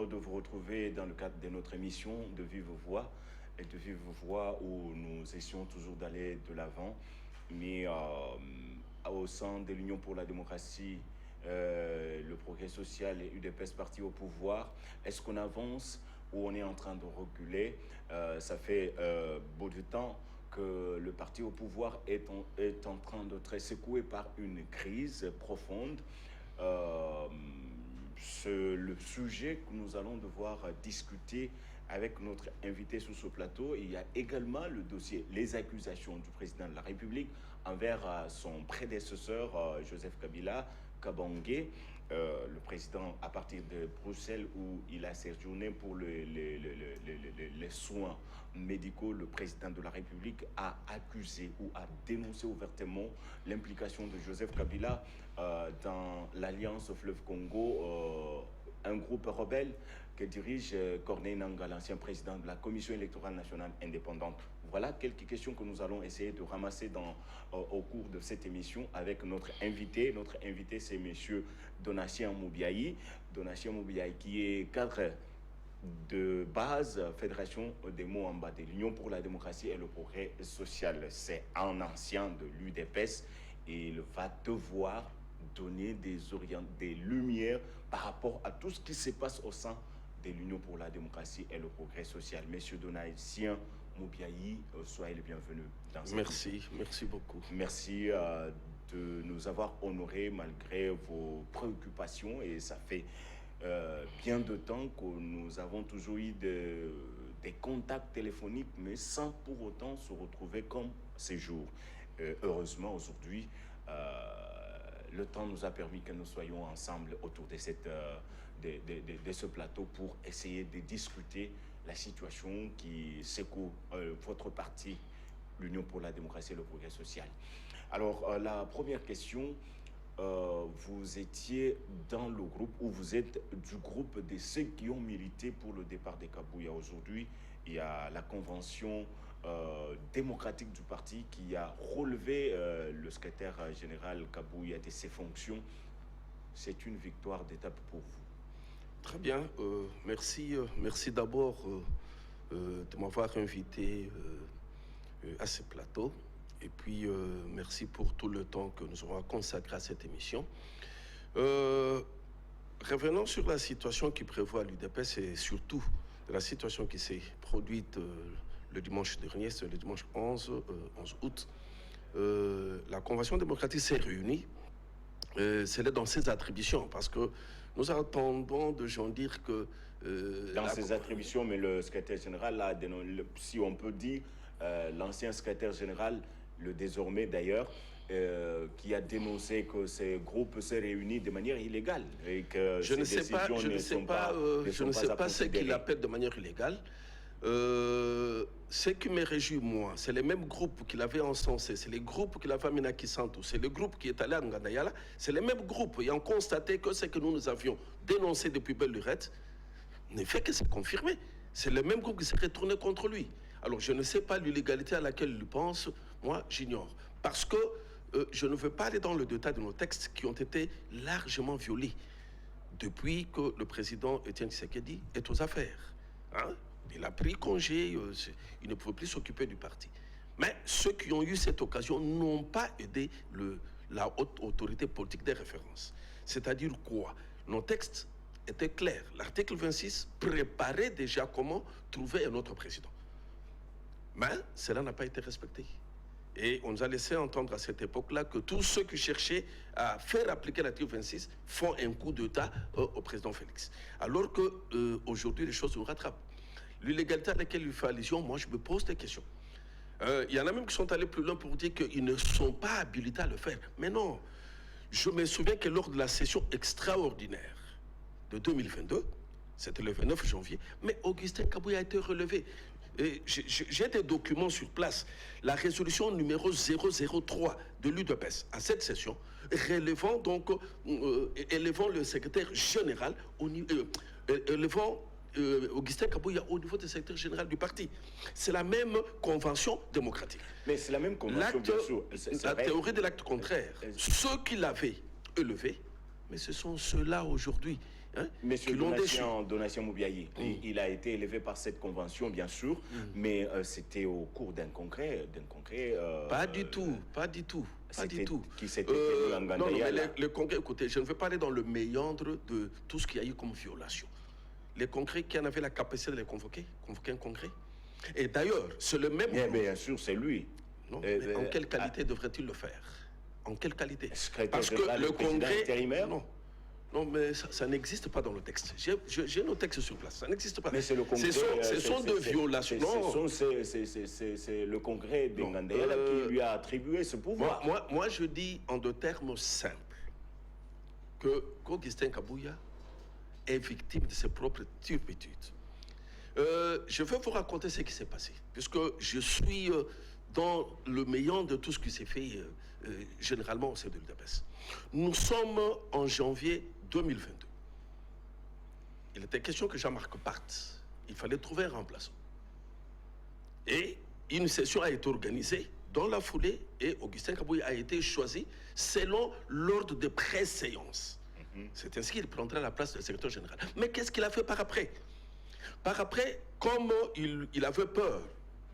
de vous retrouver dans le cadre de notre émission de Vive Voix et de Vive Voix où nous essayons toujours d'aller de l'avant, mais au sein de l'Union pour la démocratie, le progrès social et UDPS parti au pouvoir, est-ce qu'on avance ou on est en train de reculer? Ça fait beaucoup de temps que le parti au pouvoir est en train de être secoué par une crise profonde. C'est le sujet que nous allons devoir discuter avec notre invité sur ce plateau. Il y a également le dossier, les accusations du président de la République envers son prédécesseur Joseph Kabila Kabange, le président à partir de Bruxelles où il a séjourné pour les soins médicaux. Le président de la République a accusé ou a dénoncé ouvertement l'implication de Joseph Kabila dans l'Alliance Fleuve Congo, un groupe rebelle que dirige Corneille Nangaa, l'ancien président de la Commission électorale nationale indépendante. Voilà quelques questions que nous allons essayer de ramasser au cours de cette émission avec notre invité. Notre invité, c'est monsieur Donatien Moubiaï. Donatien Moubiaï qui est cadre de base Fédération des Moamba de l'Union pour la démocratie et le progrès social. C'est un ancien de l'UDPS et il va devoir donner des lumières par rapport à tout ce qui se passe au sein de l'Union pour la démocratie et le progrès social. Monsieur Donatien Moubiaï, soyez le bienvenu dans cette émission. Merci beaucoup. Merci de nous avoir honorés malgré vos préoccupations, et ça fait bien de temps que nous avons toujours eu des contacts téléphoniques, mais sans pour autant se retrouver comme ces jours. Heureusement, aujourd'hui, le temps nous a permis que nous soyons ensemble autour de ce plateau pour essayer de discuter la situation qui secoue votre parti, l'Union pour la démocratie et le progrès social. Alors, la première question, vous étiez dans le groupe, ou vous êtes du groupe de ceux qui ont milité pour le départ de Kabouya. Aujourd'hui, il y a la convention démocratique du parti qui a relevé le secrétaire général Kabouya de ses fonctions. C'est une victoire d'étape pour vous. Très bien, merci d'abord de m'avoir invité à ce plateau. Et puis, merci pour tout le temps que nous aurons consacré à cette émission. Revenons sur la situation qui prévoit l'UDPS et surtout de la situation qui s'est produite le dimanche dernier, c'est le dimanche 11 août. La Convention démocratique s'est réunie. C'est dans ses attributions, parce que nous entendons de gens dire que... dans ses attributions, mais le secrétaire général, là, si on peut dire, l'ancien secrétaire général, le désormais d'ailleurs, qui a dénoncé que ces groupes se réunissent de manière illégale et que je ne sais pas ce qu'il appelle de manière illégale. Ce qui me réjouit, moi, c'est les mêmes groupes qu'il avait encensés, c'est les groupes qu'il avait amenés à Kisantu, c'est le groupe qui est allé à Ngandayala, c'est les mêmes groupes. Et on constaté que ce que nous avions dénoncé depuis belle lurette ne fait que se confirmer. C'est le même groupe qui s'est retourné contre lui. Alors, je ne sais pas l'illégalité à laquelle il pense, moi, j'ignore. Parce que je ne veux pas aller dans le détail de nos textes qui ont été largement violés depuis que le président Étienne Tshisekedi est aux affaires. Hein? Il a pris congé, il ne pouvait plus s'occuper du parti. Mais ceux qui ont eu cette occasion n'ont pas aidé la haute autorité politique des références. C'est-à-dire quoi? Nos textes étaient clairs. L'article 26 préparait déjà comment trouver un autre président. Mais cela n'a pas été respecté. Et on nous a laissé entendre à cette époque-là que tous ceux qui cherchaient à faire appliquer l'article 26 font un coup d'État au président Félix. Alors qu'aujourd'hui, les choses nous rattrapent. L'illégalité à laquelle il fait allusion, moi, je me pose des questions. Il y en a même qui sont allés plus loin pour dire qu'ils ne sont pas habilités à le faire. Mais non, je me souviens que lors de la session extraordinaire de 2022, c'était le 29 janvier, mais Augustin Kabouya a été relevé. J'ai des documents sur place. La résolution numéro 003 de l'UDPS à cette session, élevant le secrétaire général, élevant Augustin Kabouya au niveau du secrétaire général du parti. C'est la même convention démocratique. Mais c'est la même convention, bien sûr. La théorie de l'acte contraire. Ceux qui l'avaient élevé, mais ce sont ceux-là aujourd'hui hein, Monsieur qui l'ont déchu. Donatien Moubiayi, il a été élevé par cette convention, bien sûr, mais c'était au cours d'un congrès. Pas du tout, pas du tout. Pas du tout. Qui s'était tenu en non, mais Gandaya. le congrès, écoutez, je ne vais pas aller dans le méandre de tout ce qu'il y a eu comme violation. Les congrès, qui en avait la capacité de les convoquer un congrès. Et d'ailleurs, c'est le même... Bien sûr, c'est lui. Non, mais en quelle qualité devrait-il le faire? En quelle qualité? Parce que le congrès... intérimaire. Non, mais ça n'existe pas dans le texte. J'ai nos textes sur place. Ça n'existe pas. Mais c'est le congrès. Ce sont de violations. C'est le congrès de Ngandéala qui lui a attribué ce pouvoir. Moi, je dis en deux termes simples que Augustin Kabouya est victime de ses propres turpitudes. Je vais vous raconter ce qui s'est passé, puisque je suis dans le méandre de tout ce qui s'est fait généralement au sein de l'UDPS. Nous sommes en janvier 2022. Il était question que Jean-Marc parte. Il fallait trouver un remplaçant. Et une session a été organisée dans la foulée et Augustin Kabouya a été choisi selon l'ordre de préséance. C'est ainsi qu'il prendra la place du secrétaire général. Mais qu'est-ce qu'il a fait par après? Par après, comme il avait peur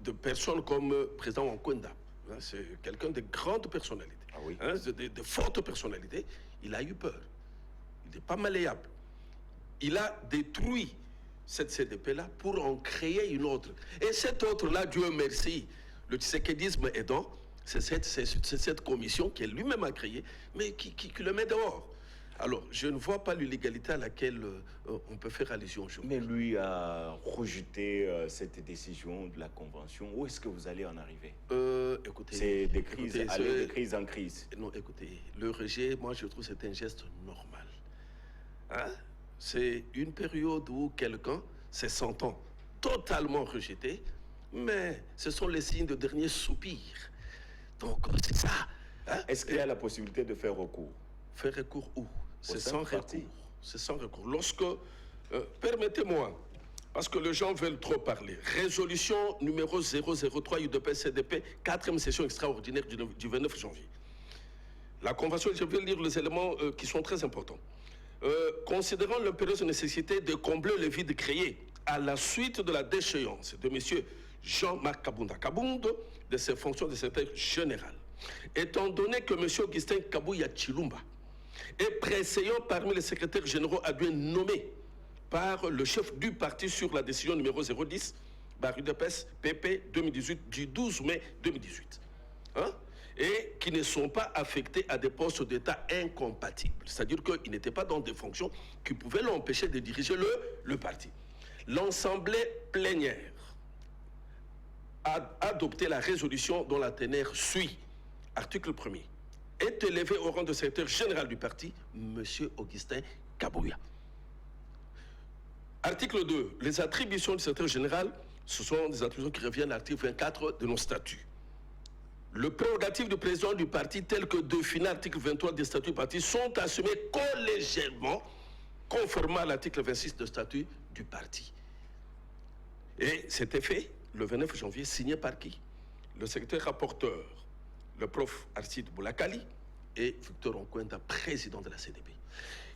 de personnes comme le président Wankwenda, hein, c'est quelqu'un de grande personnalité, hein, de fortes personnalités, il a eu peur. Il n'est pas malléable. Il a détruit cette CDP-là pour en créer une autre. Et cette autre-là, Dieu merci, le tshisekédisme aidant, c'est cette commission qu'il lui-même a créée, mais qui le met dehors. Alors, je ne vois pas l'illégalité à laquelle on peut faire allusion aujourd'hui. Mais lui a rejeté cette décision de la Convention. Où est-ce que vous allez en arriver? Écoutez, c'est des crises, de crise en crise. Non, écoutez, le rejet, moi je trouve que c'est un geste normal. Hein? C'est une période où quelqu'un se sentant totalement rejeté, mais ce sont les signes de dernier soupir. Donc, c'est ça. Hein? Est-ce qu'il y a la possibilité de faire recours? Faire recours où? C'est sans recours. C'est sans recours. Lorsque, permettez-moi, parce que les gens veulent trop parler, résolution numéro 003 UDP-CDP, 4e session extraordinaire du 29 janvier. La convention, je vais lire les éléments qui sont très importants. Considérant l'impérieuse nécessité de combler le vide créé à la suite de la déchéance de M. Jean-Marc Kabunda de ses fonctions de secrétaire général, étant donné que M. Augustin Kabouya Chilumba est préséant parmi les secrétaires généraux adjoints nommés par le chef du parti sur la décision numéro 010, UDPS PP 2018 du 12 mai 2018. Hein? Et qui ne sont pas affectés à des postes d'État incompatibles. C'est-à-dire qu'ils n'étaient pas dans des fonctions qui pouvaient l'empêcher de diriger le parti. L'Assemblée plénière a adopté la résolution dont la teneur suit. Article 1er. Est élevé au rang de secrétaire général du parti, M. Augustin Kabouya. Article 2. Les attributions du secrétaire général, ce sont des attributions qui reviennent à l'article 24 de nos statuts. Le prérogatif du président du parti, tel que défini à l'article 23 des statuts du parti, sont assumés collégialement, conformément à l'article 26 des statuts du parti. Et c'était fait le 29 janvier, signé par qui? Le secrétaire rapporteur, le prof Aristide Boulakali et Victor Wankwenda, président de la CDP.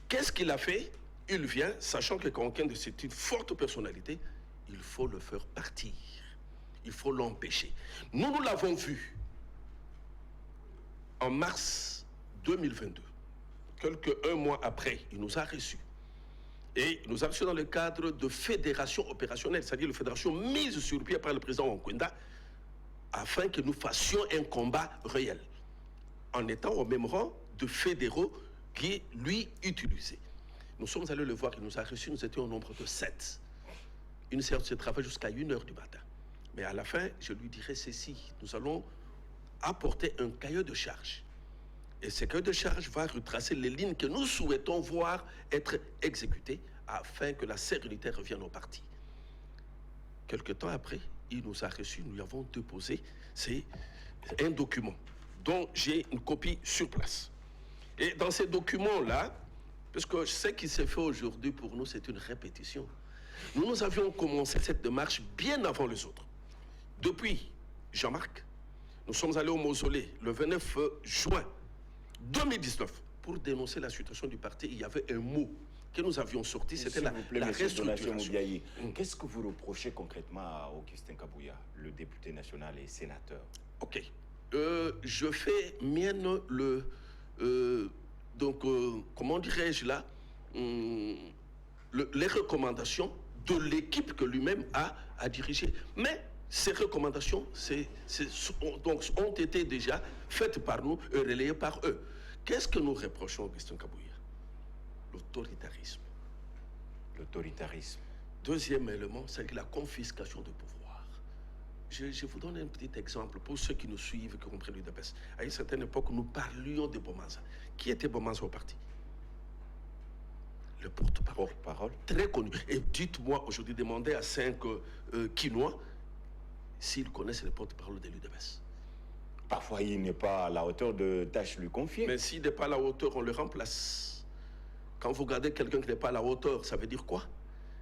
Qu'est-ce qu'il a fait? Il vient, sachant que quelqu'un de c'est une forte personnalité, il faut le faire partir. Il faut l'empêcher. Nous l'avons vu en mars 2022. Un mois après, il nous a reçus. Et il nous a reçus dans le cadre de fédération opérationnelle, c'est-à-dire une fédération mise sur pied par le président Wankwenda, afin que nous fassions un combat réel, en étant au même rang de fédéraux qui, lui, utilisaient. Nous sommes allés le voir, il nous a reçus, nous étions au nombre de 7. Une séance de travail jusqu'à 1h du matin. Mais à la fin, je lui dirai ceci, nous allons apporter un cahier de charge. Et ce cahier de charge va retracer les lignes que nous souhaitons voir être exécutées afin que la sérénité revienne au parti. Quelque temps après, il nous a reçus, nous lui avons déposé, c'est un document dont j'ai une copie sur place. Et dans ces documents-là, parce que ce qui s'est fait aujourd'hui pour nous, c'est une répétition. Nous avions commencé cette démarche bien avant les autres. Depuis Jean-Marc, nous sommes allés au mausolée le 29 juin 2019 pour dénoncer la situation du parti, il y avait un mot que nous avions sorti, c'était la restructuration. Qu'est-ce que vous reprochez concrètement à Augustin Kabouya, le député national et sénateur? Ok. Je fais mienne comment dirais-je là, les recommandations de l'équipe que lui-même a dirigée. Mais ces recommandations ont été déjà faites par nous et relayées par eux. Qu'est-ce que nous reprochons à Augustin Kabouya? L'autoritarisme. L'autoritarisme. Deuxième élément, c'est la confiscation de pouvoir. Je vous donne un petit exemple pour ceux qui nous suivent, qui comprennent l'UDPS. À une certaine époque, nous parlions de Bomanza. Qui était Bomanza au parti? Le porte-parole. Très connu. Et dites-moi aujourd'hui, demandez à 5 Quinois s'ils connaissent le porte-parole de l'UDPS. Parfois, il n'est pas à la hauteur de tâches lui confiées. Mais s'il n'est pas à la hauteur, on le remplace. Quand vous regardez quelqu'un qui n'est pas à la hauteur, ça veut dire quoi?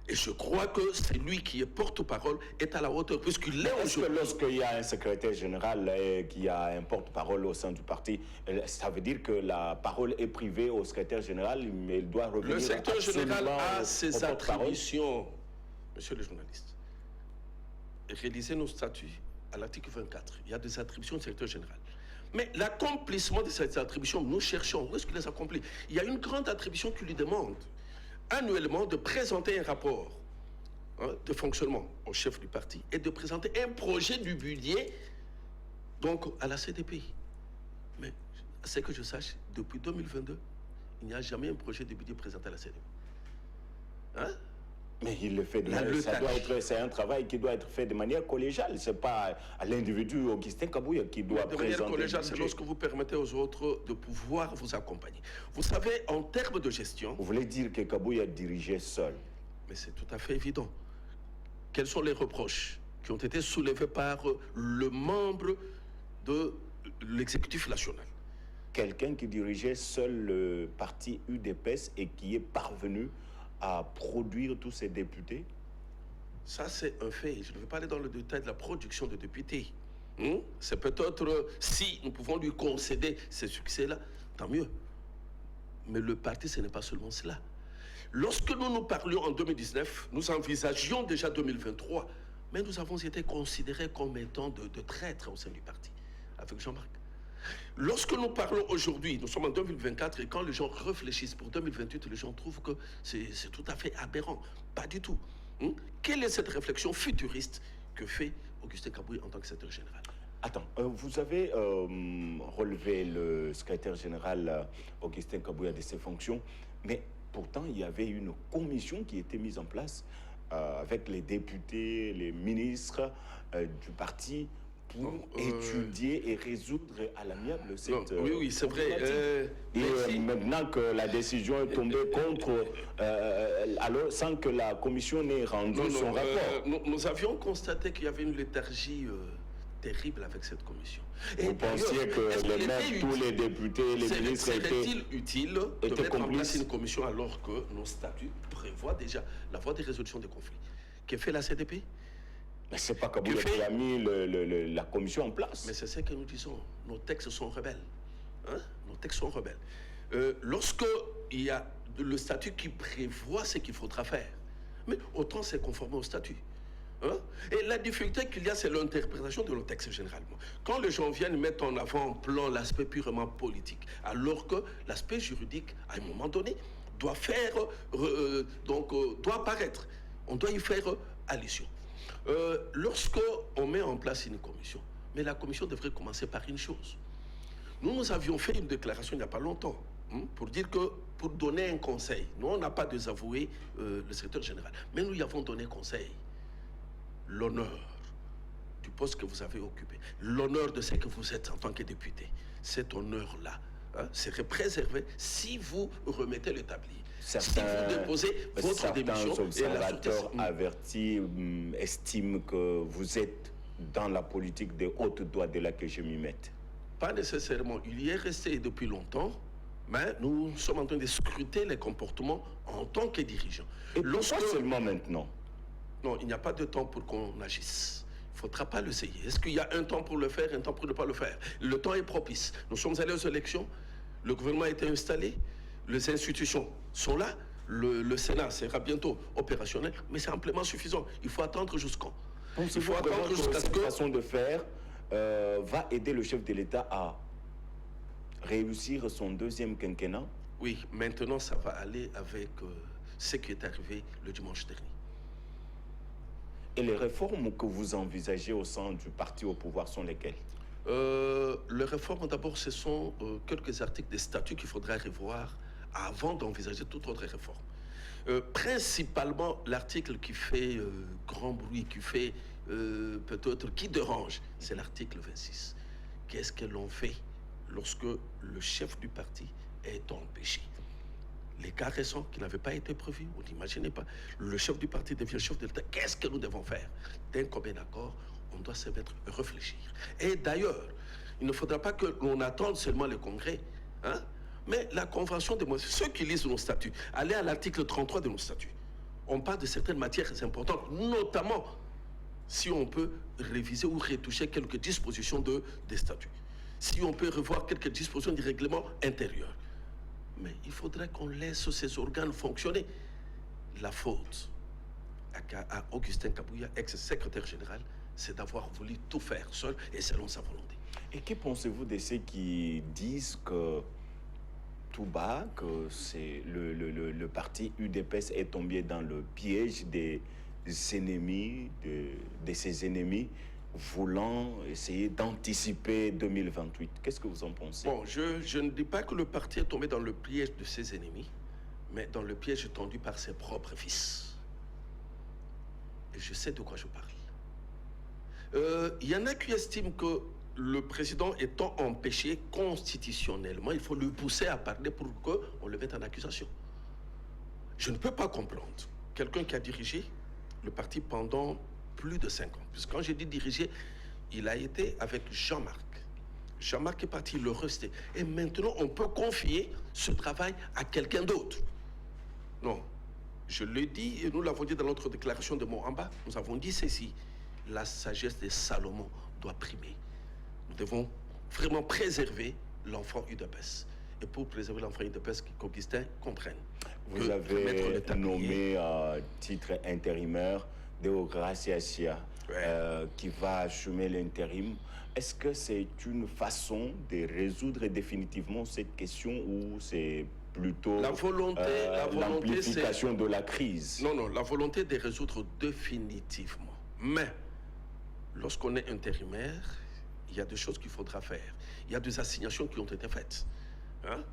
Et je crois que c'est lui qui est porte-parole est à la hauteur, puisqu'il est aujourd'hui. Est-ce que lorsqu'il y a un secrétaire général qui a un porte-parole au sein du parti, ça veut dire que la parole est privée au secrétaire général, mais il doit revenir. Le secrétaire général a ses attributions, monsieur le journaliste. Réalisez nos statuts à l'article 24. Il y a des attributions du secrétaire général. Mais l'accomplissement de ces attributions, nous cherchons. Où est-ce qu'il les accomplit? Il y a une grande attribution qui lui demande annuellement de présenter un rapport de fonctionnement au chef du parti et de présenter un projet du budget donc à la CDPI. Mais c'est que je sache, depuis 2022, il n'y a jamais un projet de budget présenté à la CDPI. Hein? Mais il le fait de manière... C'est un travail qui doit être fait de manière collégiale. Ce n'est pas à l'individu Augustin Kabouya qui doit présenter. De manière collégiale, c'est lorsque vous permettez aux autres de pouvoir vous accompagner. Vous savez, en termes de gestion... Vous voulez dire que Kabouya dirigeait seul? Mais c'est tout à fait évident. Quels sont les reproches qui ont été soulevés par le membre de l'exécutif national? Quelqu'un qui dirigeait seul le parti UDPS et qui est parvenu à produire tous ces députés? Ça, c'est un fait. Je ne vais pas aller dans le détail de la production de députés. C'est peut-être, si nous pouvons lui concéder ces succès-là, tant mieux. Mais le parti, ce n'est pas seulement cela. Lorsque nous parlions en 2019, nous envisagions déjà 2023, mais nous avons été considérés comme étant de traîtres au sein du parti, avec Jean-Marc. Lorsque nous parlons aujourd'hui, nous sommes en 2024, et quand les gens réfléchissent pour 2028, les gens trouvent que c'est tout à fait aberrant. Pas du tout. Quelle est cette réflexion futuriste que fait Augustin Kabouya en tant que secrétaire général? Attends, vous avez relevé le secrétaire général Augustin Kabouya de ses fonctions, mais pourtant il y avait une commission qui était mise en place avec les députés, les ministres du parti, pour étudier et résoudre à l'amiable cette... Oui, c'est vrai. Et maintenant que la décision est tombée contre, alors sans que la commission n'ait rendu son rapport. Nous avions constaté qu'il y avait une léthargie terrible avec cette commission. Vous pensiez que tous les députés, les ministres serait-il utile de mettre en place une commission alors que nos statuts prévoient déjà la voie des résolutions des conflits? Qu'est fait la CDP? Mais c'est pas Kabouya qui a mis la commission en place. Mais c'est ce que nous disons. Nos textes sont rebelles. Nos textes sont rebelles. Lorsque il y a le statut qui prévoit ce qu'il faudra faire, mais autant c'est conforme au statut. Et la difficulté qu'il y a, c'est l'interprétation de nos textes généralement. Quand les gens viennent mettre en avant-plan l'aspect purement politique, alors que l'aspect juridique, à un moment donné, doit apparaître. On doit y faire allusion. Lorsqu'on met en place une commission, mais la commission devrait commencer par une chose. Nous avions fait une déclaration il n'y a pas longtemps pour dire que, pour donner un conseil, nous on n'a pas désavoué le secrétaire général, mais nous y avons donné conseil. L'honneur du poste que vous avez occupé, l'honneur de ce que vous êtes en tant que député, cet honneur-là serait préservé si vous remettez le tablier. Si vous déposez votre démission, certains observateurs avertis estiment que vous êtes dans la politique des hautes doigts de là que je m'y mette. Pas nécessairement. Il y est resté depuis longtemps, mais nous sommes en train de scruter les comportements en tant que dirigeants. Et pourquoi seulement maintenant? Non, il n'y a pas de temps pour qu'on agisse. Il ne faudra pas l'essayer. Est-ce qu'il y a un temps pour le faire, un temps pour ne pas le faire? Le temps est propice. Nous sommes allés aux élections. Le gouvernement a été installé, les institutions sont là, le Sénat sera bientôt opérationnel, mais c'est amplement suffisant. Il faut attendre jusqu'en. Il faut attendre jusqu'à ce que cette façon de faire va aider le chef de l'État à réussir son deuxième quinquennat. Oui, maintenant ça va aller avec ce qui est arrivé le dimanche dernier. Et les réformes que vous envisagez au sein du parti au pouvoir sont lesquelles? Les réformes, d'abord, ce sont quelques articles des statuts qu'il faudra revoir avant d'envisager toute autre réforme. Principalement, l'article qui fait grand bruit, qui fait peut-être, qui dérange, c'est l'article 26. Qu'est-ce que l'on fait lorsque le chef du parti est empêché? Les cas récents qui n'avaient pas été prévus, vous n'imaginez pas. Le chef du parti devient chef de l'État. Qu'est-ce que nous devons faire? D'un commun accord, on doit se mettre à réfléchir. Et d'ailleurs, il ne faudra pas que l'on attende seulement le Congrès, hein? Mais la Convention des moyens, ceux qui lisent nos statuts, allez à l'article 33 de nos statuts. On parle de certaines matières importantes, notamment si on peut réviser ou retoucher quelques dispositions des statuts. Si on peut revoir quelques dispositions du règlement intérieur. Mais il faudrait qu'on laisse ces organes fonctionner. La faute à Augustin Kabouya, ex-secrétaire général, c'est d'avoir voulu tout faire seul et selon sa volonté. Et que pensez-vous de ceux qui disent que tout bas, que c'est le parti UDPS est tombé dans le piège des ennemis, de ses ennemis, voulant essayer d'anticiper 2028. Qu'est-ce que vous en pensez? Bon, je ne dis pas que le parti est tombé dans le piège de ses ennemis, mais dans le piège tendu par ses propres fils. Et je sais de quoi je parle. Il y en a qui estiment que le président étant empêché constitutionnellement, il faut le pousser à parler pour qu'on le mette en accusation. Je ne peux pas comprendre quelqu'un qui a dirigé le parti pendant plus de 5 ans. Puisque quand j'ai dit diriger, il a été avec Jean-Marc. Jean-Marc est parti, le restait. Et maintenant, on peut confier ce travail à quelqu'un d'autre. Non. Je le dis, et nous l'avons dit dans notre déclaration de Moamba, nous avons dit ceci. La sagesse de Salomon doit primer. Nous devons vraiment préserver l'enfant UDPS. Et pour préserver l'enfant UDPS, qu'Augustin comprenne. Vous avez nommé à titre intérimaire Deogracia Sia, qui va assumer l'intérim. Est-ce que c'est une façon de résoudre définitivement cette question ou c'est plutôt l'amplification de la crise? Non, non, la volonté de résoudre définitivement. Mais lorsqu'on est intérimaire, il y a des choses qu'il faudra faire. Il y a des assignations qui ont été faites. Hein?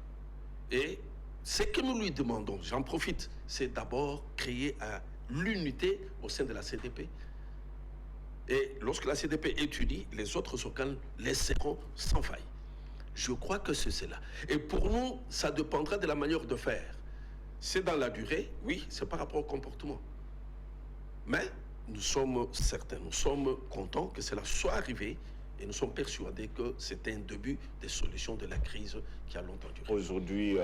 Et ce que nous lui demandons, j'en profite, c'est d'abord créer l'unité au sein de la CDP. Et lorsque la CDP étudie, les autres organes laisseront sans faille. Je crois que c'est cela. Et pour nous, ça dépendra de la manière de faire. C'est dans la durée, oui, c'est par rapport au comportement. Mais nous sommes certains, nous sommes contents que cela soit arrivé et nous sommes persuadés que c'est un début des solutions de la crise qui a longtemps duré. Aujourd'hui,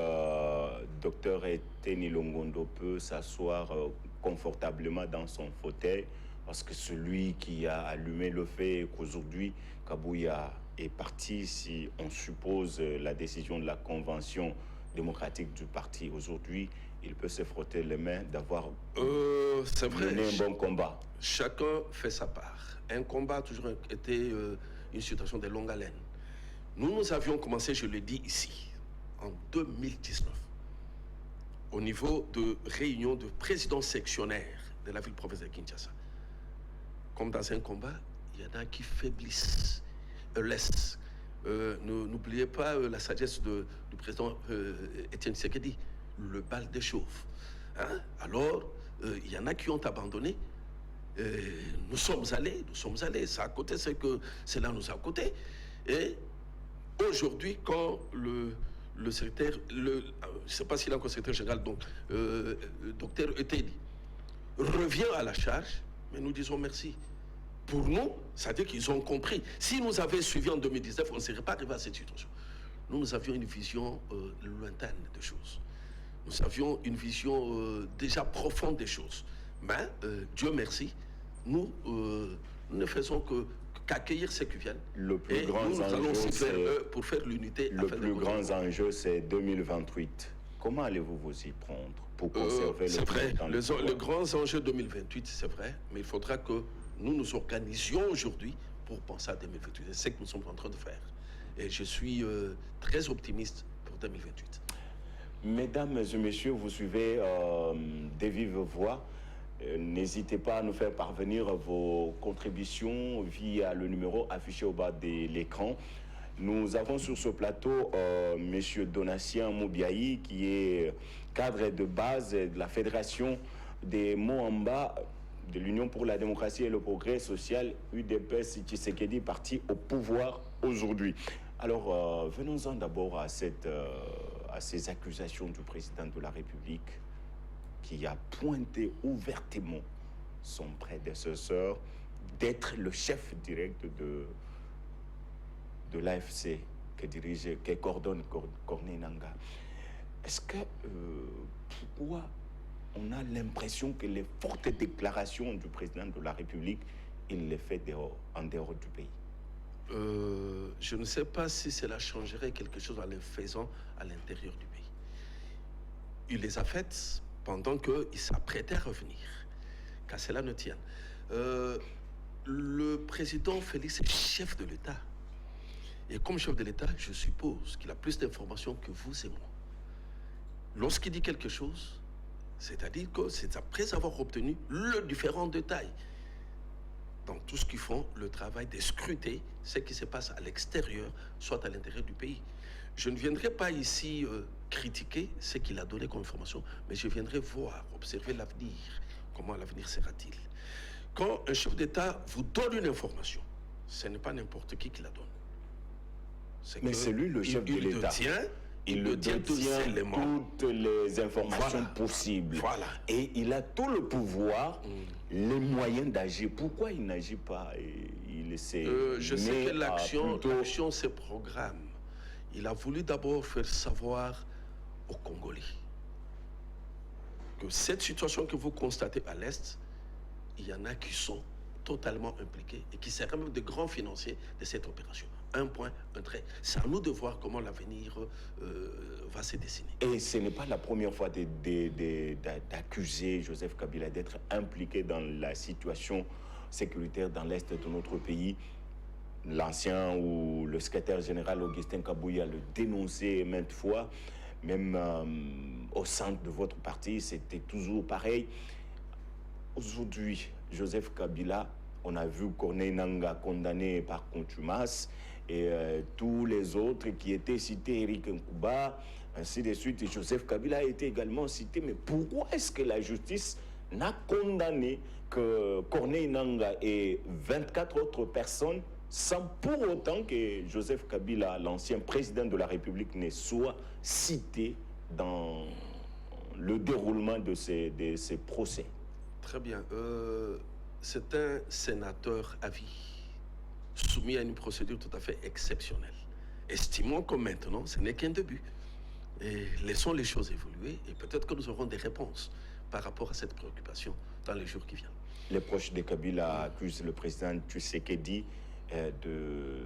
Dr Eteni Longondo peut s'asseoir confortablement dans son fauteuil parce que celui qui a allumé le fait qu'aujourd'hui Kabouya est parti, si on suppose la décision de la convention démocratique du parti aujourd'hui, il peut se frotter les mains d'avoir mené un bon combat. Chacun fait sa part. Un combat a toujours été une situation de longue haleine. Nous avions commencé, je le dis ici, en 2019, au niveau de réunion de présidents sectionnaires de la ville-province de Kinshasa. Comme dans un combat, il y en a qui faiblissent, laissent. N'oubliez pas la sagesse du président Étienne Tshisekedi, le bal des chauves. Hein? Alors, il y en a qui ont abandonné. Nous sommes allés. Ça a coûté ce que cela nous a coûté. Et aujourd'hui, quand le secrétaire, je ne sais pas s'il est encore secrétaire général, donc docteur Eteni, revient à la charge, mais nous disons merci. Pour nous, ça veut dire qu'ils ont compris. Si nous avions suivi en 2019, on ne serait pas arrivé à cette situation. Nous avions une vision lointaine des choses. Nous avions une vision déjà profonde des choses. Mais, Dieu merci, nous ne faisons que qu'accueillir ceux qui viennent. Le plus et grand nous allons enjeu, aussi faire pour faire l'unité. le plus grand enjeu, c'est 2028. Comment allez-vous vous y prendre pour conserver c'est vrai, le le grand enjeu 2028, c'est vrai, mais il faudra que nous nous organisions aujourd'hui pour penser à 2028. C'est ce que nous sommes en train de faire. Et je suis très optimiste pour 2028. Mesdames et messieurs, vous suivez des vives voix. N'hésitez pas à nous faire parvenir vos contributions via le numéro affiché au bas de l'écran. Nous avons sur ce plateau M. Donatien Moubiaï, qui est cadre de base de la Fédération des Moamba de l'Union pour la démocratie et le progrès social, UDPS Tshisekedi, parti au pouvoir aujourd'hui. Alors, venons-en d'abord à ces accusations du président de la République qui a pointé ouvertement son prédécesseur d'être le chef direct de l'AFC que coordonne Corneille Nangaa. Est-ce que, pourquoi on a l'impression que les fortes déclarations du président de la République, il les fait en dehors du pays? Je ne sais pas si cela changerait quelque chose en les faisant à l'intérieur du pays. Il les a faites pendant qu'il s'apprêtait à revenir, qu'à cela ne tienne. Le président Félix est chef de l'État. Et comme chef de l'État, je suppose qu'il a plus d'informations que vous et moi. Lorsqu'il dit quelque chose, c'est-à-dire que c'est après avoir obtenu le différent détail dans tout ce qu'ils font, le travail de scruter ce qui se passe à l'extérieur, soit à l'intérieur du pays. Je ne viendrai pas ici critiquer ce qu'il a donné comme information, mais je viendrai voir, observer l'avenir. Comment l'avenir sera-t-il? Quand un chef d'État vous donne une information, ce n'est pas n'importe qui la donne. Mais c'est lui le chef de l'État. Il détient toutes les informations possibles. Voilà. Et il a tout le pouvoir, les moyens d'agir. Pourquoi il n'agit pas? Je sais que l'action se programme. Il a voulu d'abord faire savoir aux Congolais que cette situation que vous constatez à l'Est, il y en a qui sont totalement impliqués et qui seraient même de grands financiers de cette opération. Un point, un trait. C'est à nous de voir comment l'avenir va se dessiner. Et ce n'est pas la première fois d'accuser Joseph Kabila d'être impliqué dans la situation sécuritaire dans l'Est de notre pays. L'ancien ou le secrétaire général Augustin Kabouya le dénonçait maintes fois. Même au centre de votre parti, c'était toujours pareil. Aujourd'hui, Joseph Kabila, on a vu Corneille Nangaa condamné par contumace et tous les autres qui étaient cités, Eric Nkouba, ainsi de suite. Et Joseph Kabila a été également cité. Mais pourquoi est-ce que la justice n'a condamné que Corneille Nangaa et 24 autres personnes sans pour autant que Joseph Kabila, l'ancien président de la République, ne soit cité dans le déroulement de ces procès? Très bien. C'est un sénateur à vie, soumis à une procédure tout à fait exceptionnelle. Estimons que maintenant, ce n'est qu'un début. Et laissons les choses évoluer et peut-être que nous aurons des réponses par rapport à cette préoccupation dans les jours qui viennent. Les proches de Kabila accusent le président Tshisekedi de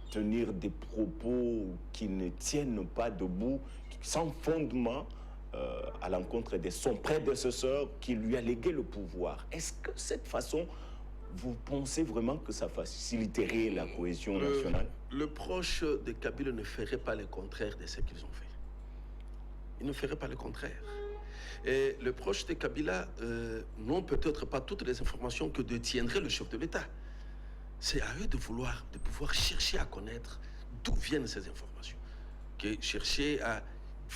tenir des propos qui ne tiennent pas debout, sans fondement, à l'encontre de son prédécesseur qui lui a légué le pouvoir. Est-ce que cette façon, vous pensez vraiment que ça faciliterait la cohésion nationale? Le proche de Kabila ne ferait pas le contraire de ce qu'ils ont fait. Il ne ferait pas le contraire. Et le proche de Kabila n'ont peut-être pas toutes les informations que détiendrait le chef de l'État. C'est à eux de pouvoir chercher à connaître d'où viennent ces informations, que chercher à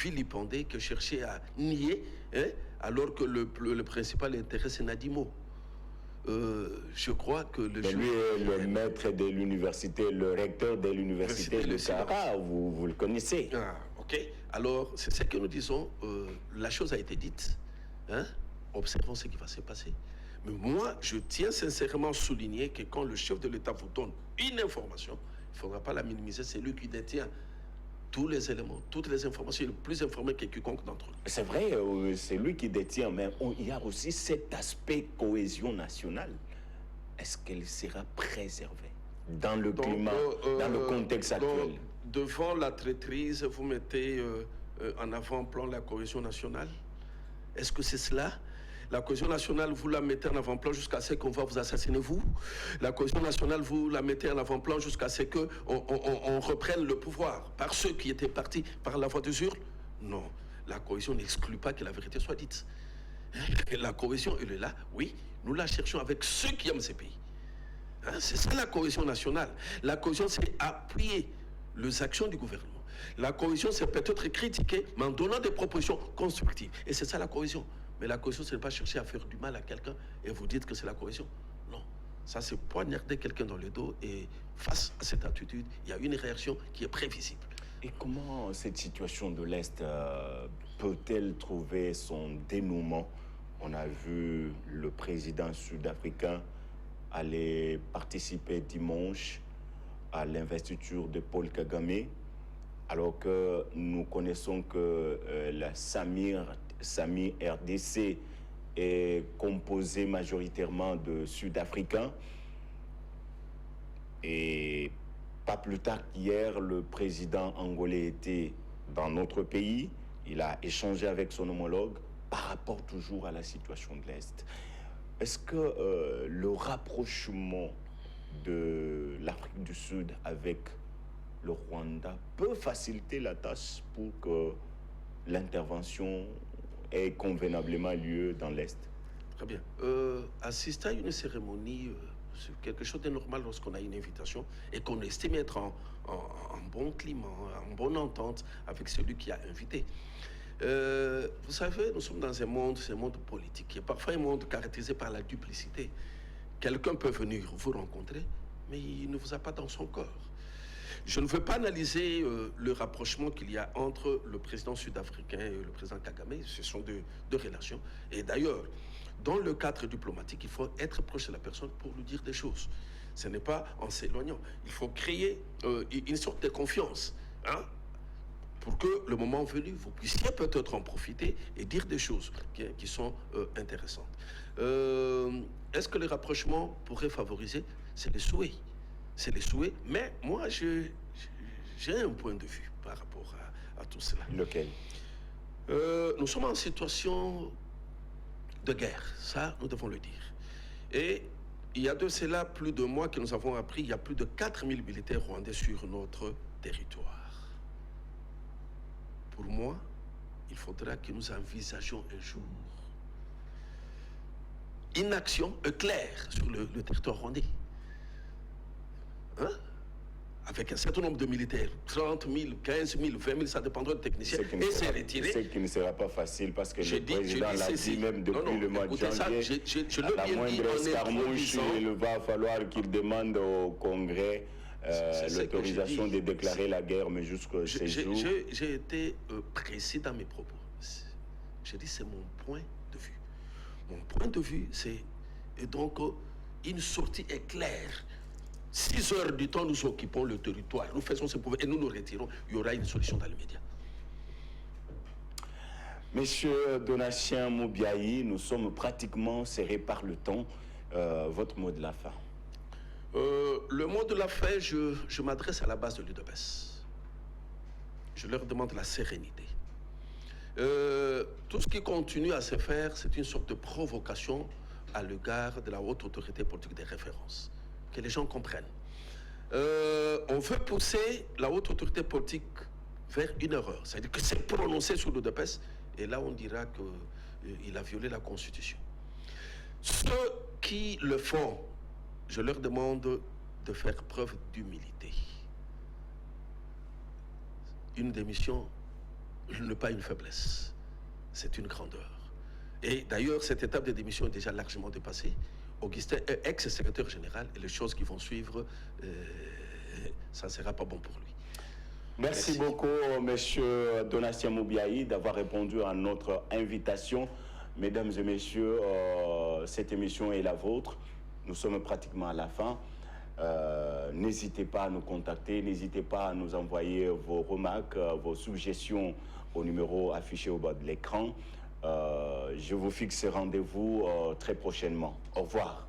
vilipender, que chercher à nier, hein, alors que le principal intérêt, c'est Nadimo. Je crois que lui est le maître de l'université, le recteur de l'université de Kara, vous le connaissez. Ah, ok. Alors, c'est ce que nous disons. La chose a été dite. Hein? Observons ce qui va se passer. Mais moi, je tiens sincèrement à souligner que quand le chef de l'État vous donne une information, il ne faudra pas la minimiser. C'est lui qui détient tous les éléments, toutes les informations, il est plus informé que quiconque d'entre eux. C'est vrai, c'est lui qui détient, mais il y a aussi cet aspect cohésion nationale. Est-ce qu'elle sera préservée? dans le climat, dans le contexte actuel? Devant la traîtrise, vous mettez en avant-plan la cohésion nationale. Est-ce que c'est cela? La cohésion nationale, vous la mettez en avant-plan jusqu'à ce qu'on va vous assassiner, vous. La cohésion nationale, vous la mettez en avant-plan jusqu'à ce qu'on reprenne le pouvoir par ceux qui étaient partis par la voie des urnes. Non, la cohésion n'exclut pas que la vérité soit dite. La cohésion, elle est là, oui, nous la cherchons avec ceux qui aiment ces pays. Hein, c'est ça la cohésion nationale. La cohésion, c'est appuyer les actions du gouvernement. La cohésion, c'est peut-être critiquer, mais en donnant des propositions constructives. Et c'est ça la cohésion. Mais la cohésion, ce n'est pas chercher à faire du mal à quelqu'un et vous dites que c'est la cohésion. Non. Ça, c'est poignarder quelqu'un dans le dos et face à cette attitude, il y a une réaction qui est prévisible. Et comment cette situation de l'Est peut-elle trouver son dénouement? On a vu le président sud-africain aller participer dimanche à l'investiture de Paul Kagame, alors que nous connaissons que la SAMI RDC est composée majoritairement de Sud-Africains. Et pas plus tard qu'hier, le président angolais était dans notre pays. Il a échangé avec son homologue par rapport toujours à la situation de l'Est. Est-ce que le rapprochement de l'Afrique du Sud avec le Rwanda peut faciliter la tâche pour que l'intervention ait convenablement lieu dans l'Est? Très bien. Assister à une cérémonie, c'est quelque chose de normal lorsqu'on a une invitation et qu'on estime être en bon climat, en bonne entente avec celui qui a invité. Vous savez, nous sommes dans ce monde politique, qui est parfois un monde caractérisé par la duplicité. Quelqu'un peut venir vous rencontrer, mais il ne vous a pas dans son corps. Je ne veux pas analyser le rapprochement qu'il y a entre le président sud-africain et le président Kagame. Ce sont deux relations. Et d'ailleurs, dans le cadre diplomatique, il faut être proche de la personne pour lui dire des choses. Ce n'est pas en s'éloignant. Il faut créer une sorte de confiance, hein, pour que le moment venu, vous puissiez peut-être en profiter et dire des choses qui sont intéressantes. Est-ce que les rapprochements pourraient favoriser? C'est les souhaits. C'est les souhaits, mais moi, j'ai un point de vue par rapport à tout cela. Lequel? Nous sommes en situation de guerre, ça, nous devons le dire. Et il y a de cela plus de mois que nous avons appris, il y a plus de 4000 militaires rwandais sur notre territoire. Pour moi, il faudra que nous envisagions un jour une action claire sur le territoire rwandais. Hein? Avec un certain nombre de militaires, 30 000, 15 000, 20 000, ça dépendra des techniciens, et c'est retiré. Ce qui ne sera pas facile parce que le président l'a dit même depuis le mois de janvier, à la moindre escarmouche, il va falloir qu'il demande au Congrès l'autorisation de déclarer la guerre, mais jusqu'à ces jours... J'ai été précis dans mes propos. J'ai dit c'est mon point de vue. Mon point de vue, c'est donc une sortie éclair. 6 heures du temps, nous occupons le territoire, nous faisons ce pouvoir et nous nous retirons. Il y aura une solution dans l'immédiat. Monsieur Donatien Moubiayi, nous sommes pratiquement serrés par le temps. Votre mot de la fin? Le mot de la fin, je m'adresse à la base de l'UDPS. Je leur demande la sérénité. Tout ce qui continue à se faire, c'est une sorte de provocation à l'égard de la haute autorité politique des références. Que les gens comprennent. On veut pousser la haute autorité politique vers une erreur. C'est-à-dire que c'est prononcé sur l'UDPS, et là on dira qu'il a violé la Constitution. Ceux qui le font, je leur demande de faire preuve d'humilité. Une démission n'est pas une faiblesse, c'est une grandeur. Et d'ailleurs, cette étape de démission est déjà largement dépassée. Augustin est ex-secrétaire général et les choses qui vont suivre, ça ne sera pas bon pour lui. Merci beaucoup, monsieur Donatien Moubiayi, d'avoir répondu à notre invitation. Mesdames et messieurs, cette émission est la vôtre. Nous sommes pratiquement à la fin. N'hésitez pas à nous contacter, n'hésitez pas à nous envoyer vos remarques, vos suggestions au numéro affiché au bas de l'écran. Je vous fixe rendez-vous très prochainement. Au revoir.